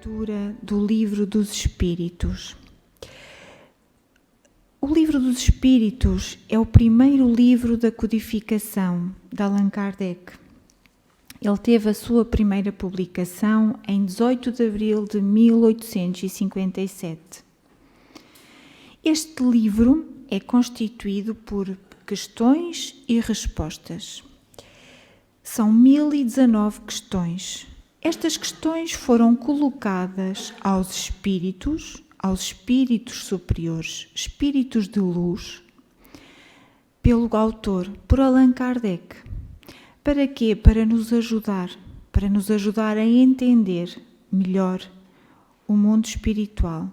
leitura do Livro dos Espíritos. O Livro dos Espíritos é o primeiro livro da codificação de Allan Kardec. Ele teve a sua primeira publicação em 18 de abril de 1857. Este livro é constituído por questões e respostas. São 1019 questões. Estas questões foram colocadas aos espíritos superiores, espíritos de luz, pelo autor, por Allan Kardec. Para quê? Para nos ajudar a entender melhor o mundo espiritual.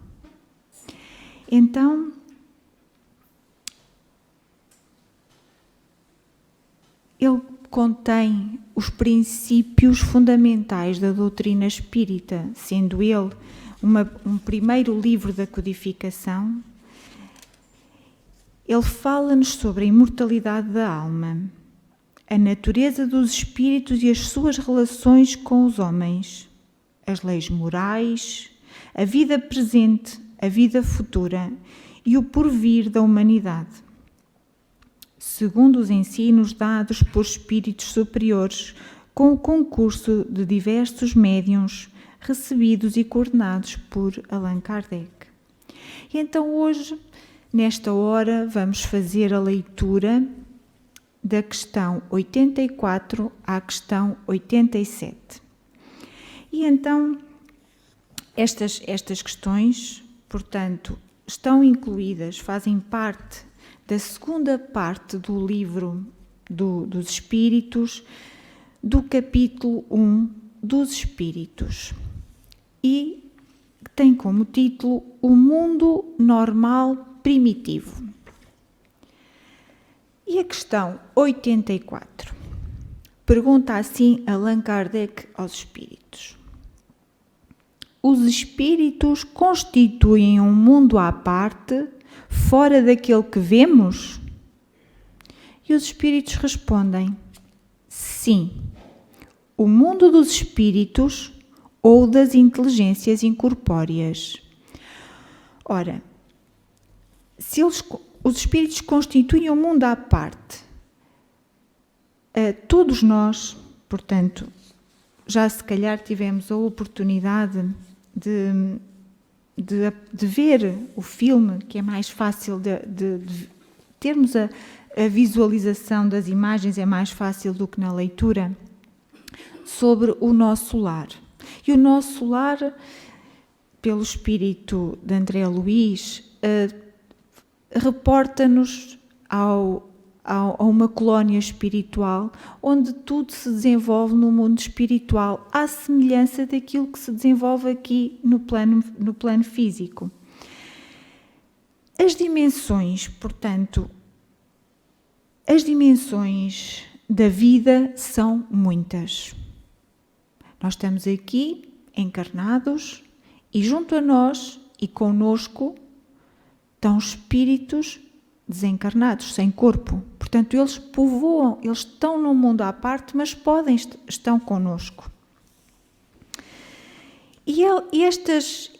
Então, ele contém os princípios fundamentais da doutrina espírita, sendo ele um primeiro livro da codificação. Ele fala-nos sobre a imortalidade da alma, a natureza dos espíritos e as suas relações com os homens, as leis morais, a vida presente, a vida futura e o porvir da humanidade, segundo os ensinos dados por espíritos superiores, com o concurso de diversos médiuns recebidos e coordenados por Allan Kardec. E então hoje, nesta hora, vamos fazer a leitura da questão 84 à questão 87. E então, estas questões, portanto, estão incluídas, fazem parte da segunda parte do livro dos Espíritos, do capítulo 1 dos Espíritos. E tem como título O Mundo Normal Primitivo. E a questão 84 pergunta assim Allan Kardec aos espíritos: os espíritos constituem um mundo à parte, fora daquele que vemos? E os espíritos respondem: sim, o mundo dos espíritos ou das inteligências incorpóreas. Ora, se os espíritos constituem um mundo à parte, todos nós, portanto, já se calhar tivemos a oportunidade de ver o filme, que é mais fácil de termos a visualização das imagens, é mais fácil do que na leitura, sobre o nosso lar. E o nosso lar, pelo espírito de André Luiz, reporta-nos a uma colónia espiritual onde tudo se desenvolve no mundo espiritual, à semelhança daquilo que se desenvolve aqui no plano físico. As dimensões, portanto, as dimensões da vida são muitas. Nós estamos aqui encarnados e junto a nós e conosco estão espíritos desencarnados, sem corpo. Portanto, eles povoam, eles estão num mundo à parte, mas estão conosco. E estas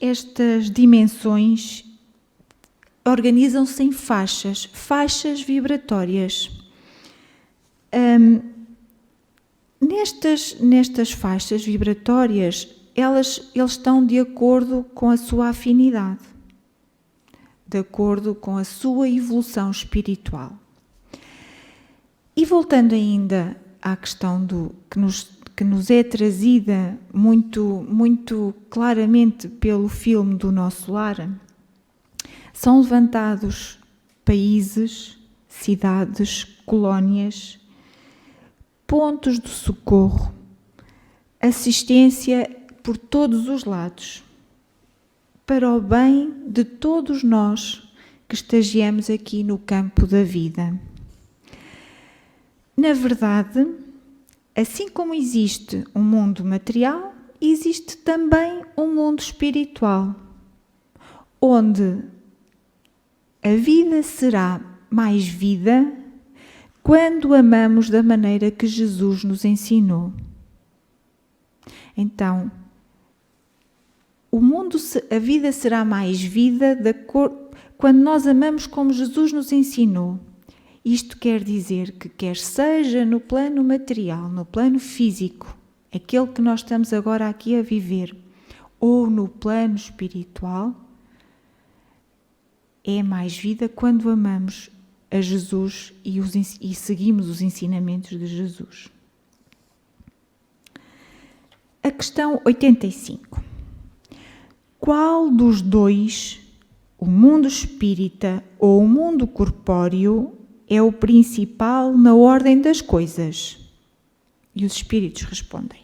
dimensões organizam-se em faixas vibratórias. Nestas faixas vibratórias, eles estão de acordo com a sua afinidade, de acordo com a sua evolução espiritual. E voltando ainda à questão que nos é trazida muito claramente pelo filme do Nosso Lar, são levantados países, cidades, colónias, pontos de socorro, assistência por todos os lados, para o bem de todos nós que estagiamos aqui no campo da vida. Na verdade, assim como existe um mundo material, existe também um mundo espiritual, onde a vida será mais vida quando amamos da maneira que Jesus nos ensinou. Então, a vida será mais vida quando nós amamos como Jesus nos ensinou. Isto quer dizer que quer seja no plano material, no plano físico, aquele que nós estamos agora aqui a viver, ou no plano espiritual, é mais vida quando amamos a Jesus e seguimos os ensinamentos de Jesus. A questão 85. Qual dos dois, o mundo espírita ou o mundo corpóreo, é o principal na ordem das coisas? E os espíritos respondem: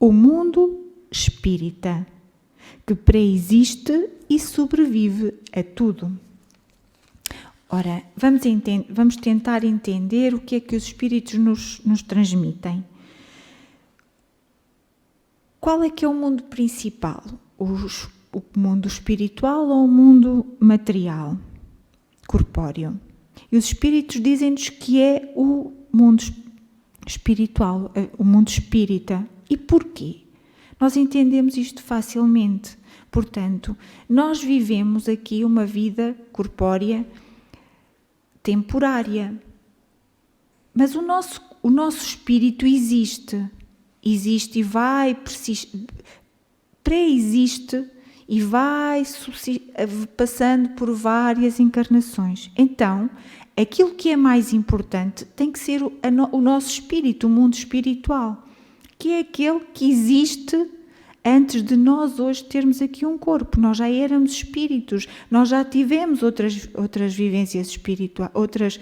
o mundo espírita, que preexiste e sobrevive a tudo. Ora, vamos tentar entender o que é que os espíritos nos transmitem. Qual é que é o mundo principal? O mundo espiritual ou o mundo material, corpóreo? E os espíritos dizem-nos que é o mundo espiritual, o mundo espírita. E porquê? Nós entendemos isto facilmente. Portanto, nós vivemos aqui uma vida corpórea temporária. Mas o nosso espírito existe e vai pré-existe e vai passando por várias encarnações. Então, aquilo que é mais importante tem que ser o nosso espírito, o mundo espiritual, que é aquele que existe antes de nós hoje termos aqui um corpo. Nós já éramos espíritos, nós já tivemos outras vivências espirituais, outras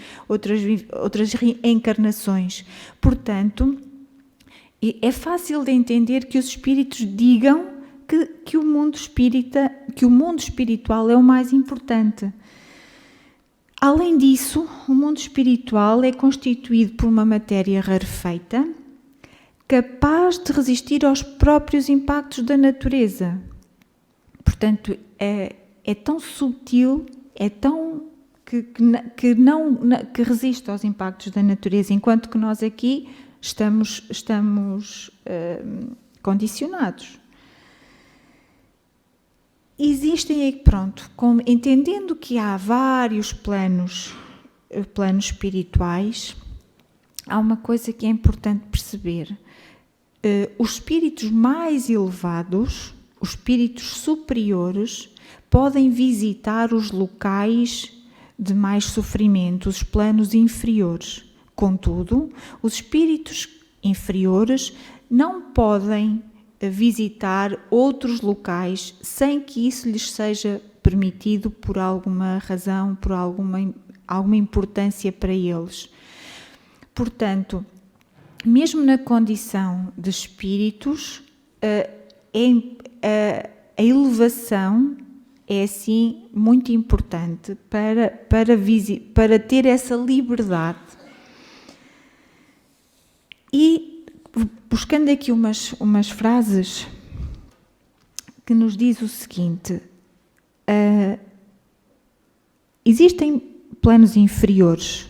reencarnações. Portanto, é fácil de entender que os espíritos digam que o mundo espiritual é o mais importante. Além disso, o mundo espiritual é constituído por uma matéria rarefeita, capaz de resistir aos próprios impactos da natureza. Portanto, é tão subtil, é tão que resiste aos impactos da natureza, enquanto que nós aqui estamos condicionados. Existem, entendendo que há vários planos espirituais, há uma coisa que é importante perceber. Os espíritos mais elevados, os espíritos superiores, podem visitar os locais de mais sofrimento, os planos inferiores. Contudo, os espíritos inferiores não podem visitar outros locais sem que isso lhes seja permitido por alguma razão, por alguma importância para eles. Portanto, mesmo na condição de espíritos, a elevação é assim muito importante para ter essa liberdade. E buscando aqui umas frases que nos diz o seguinte: existem planos inferiores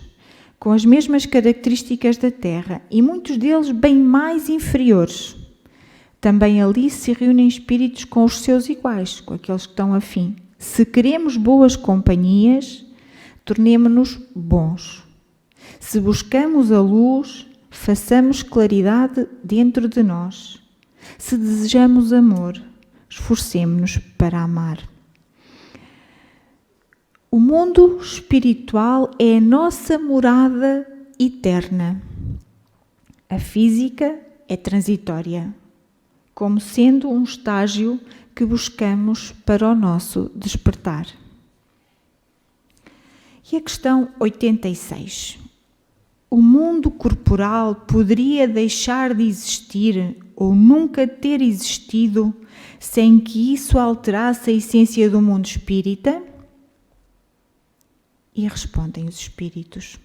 com as mesmas características da Terra e muitos deles bem mais inferiores. Também ali se reúnem espíritos com os seus iguais, com aqueles que estão afim. Se queremos boas companhias, tornemo-nos bons. Se buscamos a luz, façamos claridade dentro de nós. Se desejamos amor, esforcemo-nos para amar. O mundo espiritual é a nossa morada eterna. A física é transitória, como sendo um estágio que buscamos para o nosso despertar. E a questão 86. O mundo corporal poderia deixar de existir ou nunca ter existido sem que isso alterasse a essência do mundo espírita? E respondem os espíritos: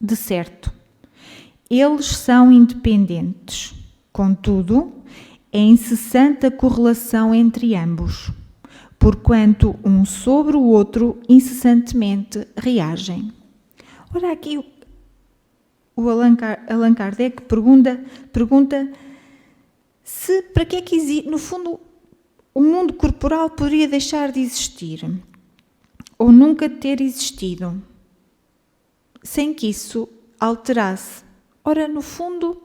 de certo, eles são independentes, contudo, é incessante a correlação entre ambos, porquanto um sobre o outro incessantemente reagem. Ora, aqui o Allan Kardec pergunta se para que é que existe, no fundo, o mundo corporal poderia deixar de existir ou nunca ter existido sem que isso alterasse. Ora, no fundo,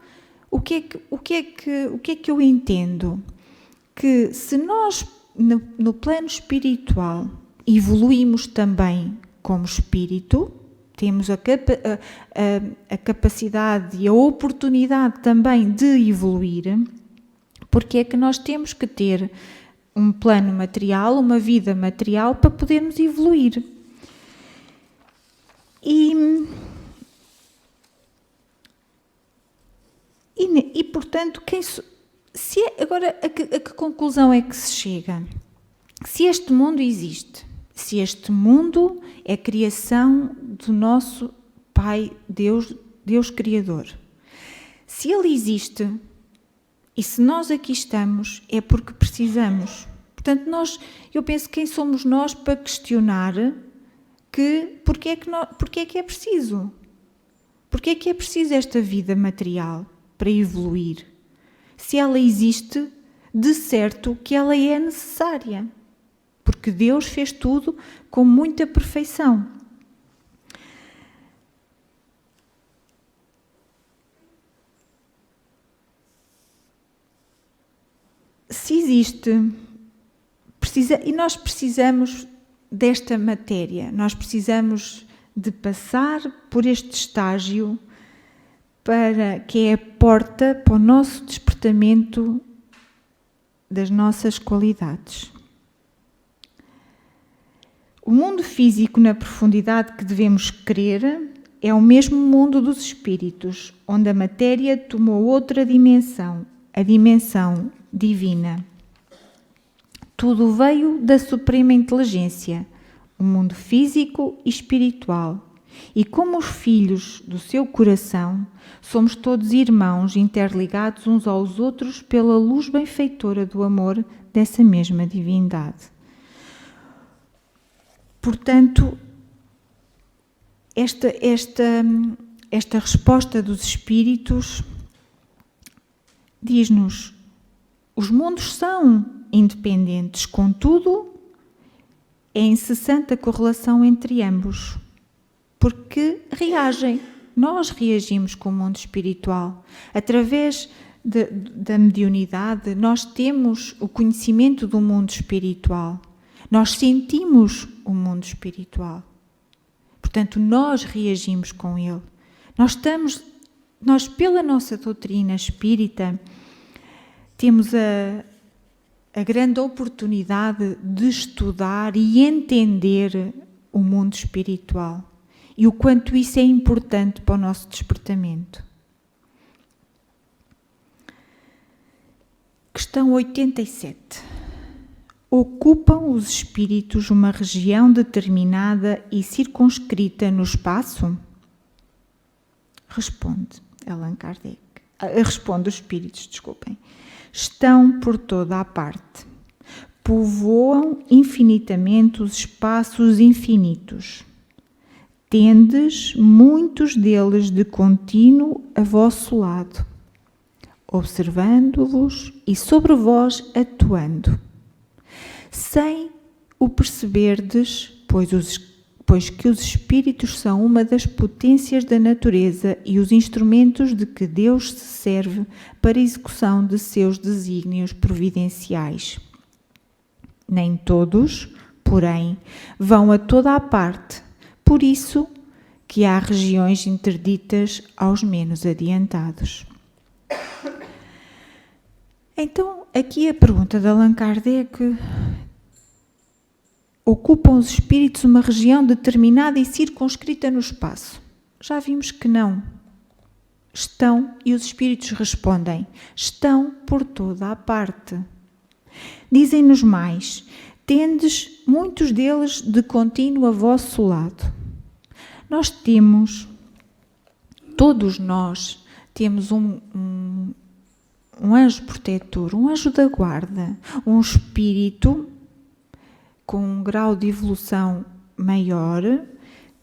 o que é que eu entendo? Que se nós, no plano espiritual, evoluímos também como espírito, temos a capacidade e a oportunidade também de evoluir, porque é que nós temos que ter um plano material, uma vida material, para podermos evoluir. E portanto, agora, a que conclusão é que se chega? Se este mundo existe, se este mundo é criação do nosso Pai, Deus Criador, se Ele existe, e se nós aqui estamos, é porque precisamos. Portanto, eu penso, quem somos nós para questionar porque é que é preciso? Porque é que é preciso esta vida material para evoluir? Se ela existe, de certo que ela é necessária. Porque Deus fez tudo com muita perfeição. Se existe, e nós precisamos desta matéria, nós precisamos de passar por este estágio que é a porta para o nosso despertamento das nossas qualidades. O mundo físico, na profundidade que devemos crer, é o mesmo mundo dos espíritos, onde a matéria tomou outra dimensão, a dimensão divina. Tudo veio da suprema inteligência, o mundo físico e espiritual. E como os filhos do seu coração, somos todos irmãos interligados uns aos outros pela luz benfeitora do amor dessa mesma divindade. Portanto, esta resposta dos espíritos diz-nos: os mundos são independentes, contudo, é incessante a correlação entre ambos, porque nós reagimos com o mundo espiritual. Através da mediunidade, nós temos o conhecimento do mundo espiritual, nós sentimos o mundo espiritual. Portanto, nós reagimos com ele. Nós pela nossa doutrina espírita, temos a grande oportunidade de estudar e entender o mundo espiritual e o quanto isso é importante para o nosso despertamento. Questão 87. Ocupam os espíritos uma região determinada e circunscrita no espaço? Responde Allan Kardec. Responde os espíritos, desculpem. Estão por toda a parte. Povoam infinitamente os espaços infinitos. Tendes muitos deles de contínuo a vosso lado, observando-vos e sobre vós atuando, sem o perceberdes, pois que os espíritos são uma das potências da natureza e os instrumentos de que Deus se serve para a execução de seus desígnios providenciais. Nem todos, porém, vão a toda a parte, por isso que há regiões interditas aos menos adiantados. Então, aqui a pergunta de Allan Kardec: ocupam os espíritos uma região determinada e circunscrita no espaço? Já vimos que não. Estão, e os espíritos respondem, estão por toda a parte. Dizem-nos mais: tendes muitos deles de contínuo a vosso lado. Todos nós temos um anjo protetor, um anjo da guarda, um espírito com um grau de evolução maior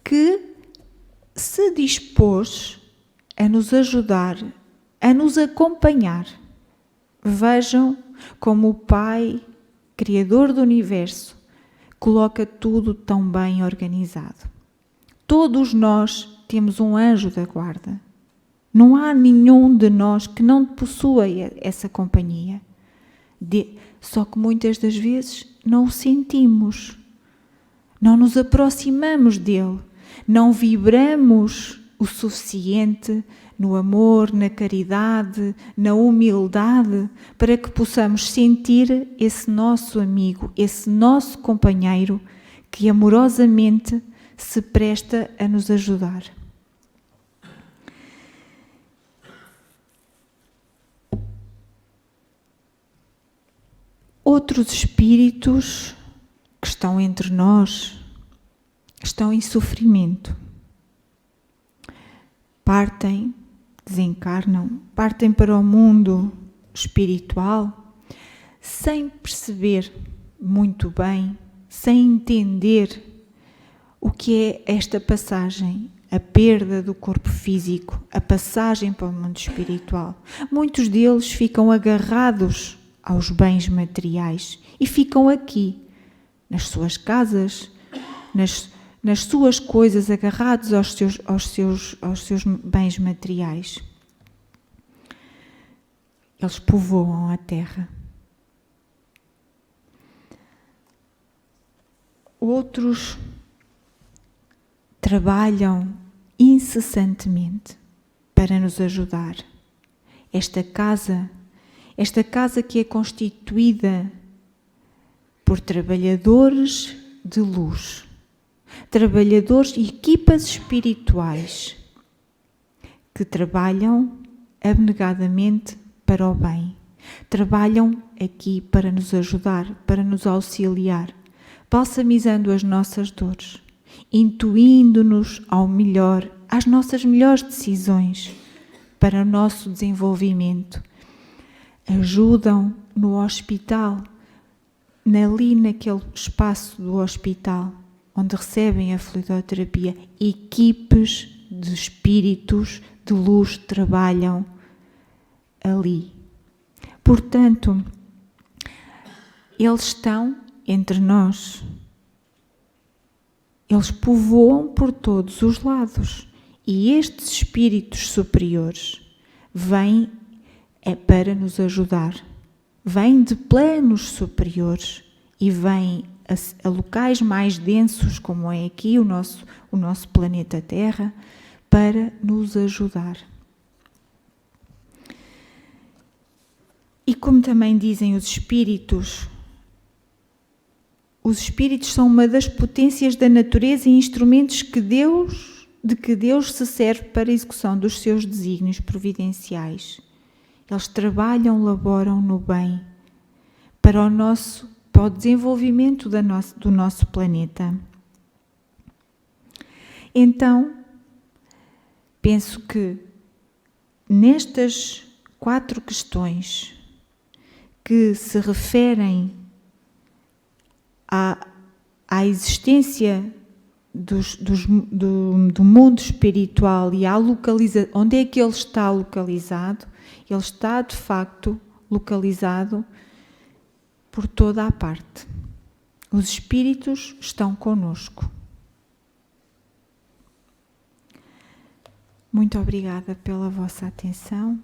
que se dispôs a nos ajudar, a nos acompanhar. Vejam como o Pai Criador do universo, coloca tudo tão bem organizado. Todos nós temos um anjo da guarda. Não há nenhum de nós que não possua essa companhia. Só que muitas das vezes não o sentimos. Não nos aproximamos dele. Não vibramos o suficiente no amor, na caridade, na humildade, para que possamos sentir esse nosso amigo, esse nosso companheiro que amorosamente se presta a nos ajudar. Outros espíritos que estão entre nós estão em sofrimento. Partem, desencarnam, partem para o mundo espiritual sem perceber muito bem, sem entender o que é esta passagem, a perda do corpo físico, a passagem para o mundo espiritual. Muitos deles ficam agarrados aos bens materiais e ficam aqui, nas suas casas, nas suas coisas, agarrados aos seus bens materiais. Eles povoam a terra. Outros trabalham incessantemente para nos ajudar. Esta casa que é constituída por trabalhadores de luz, trabalhadores e equipas espirituais que trabalham abnegadamente para o bem. Trabalham aqui para nos ajudar, para nos auxiliar, balsamizando as nossas dores, intuindo-nos ao melhor, às nossas melhores decisões para o nosso desenvolvimento. Ajudam no hospital, ali naquele espaço do hospital, onde recebem a fluidoterapia, equipes de espíritos de luz trabalham ali. Portanto, eles estão entre nós. Eles povoam por todos os lados. E estes espíritos superiores vêm para nos ajudar. Vêm de planos superiores e vêm a locais mais densos, como é aqui o nosso planeta Terra, para nos ajudar. E como também dizem os espíritos são uma das potências da natureza e instrumentos de que Deus se serve para a execução dos seus desígnios providenciais. Eles trabalham, laboram no bem para o desenvolvimento do nosso planeta. Então, penso que nestas 4 questões que se referem à existência do mundo espiritual e à localização, onde é que ele está localizado? Ele está, de facto, localizado por toda a parte. Os espíritos estão conosco. Muito obrigada pela vossa atenção.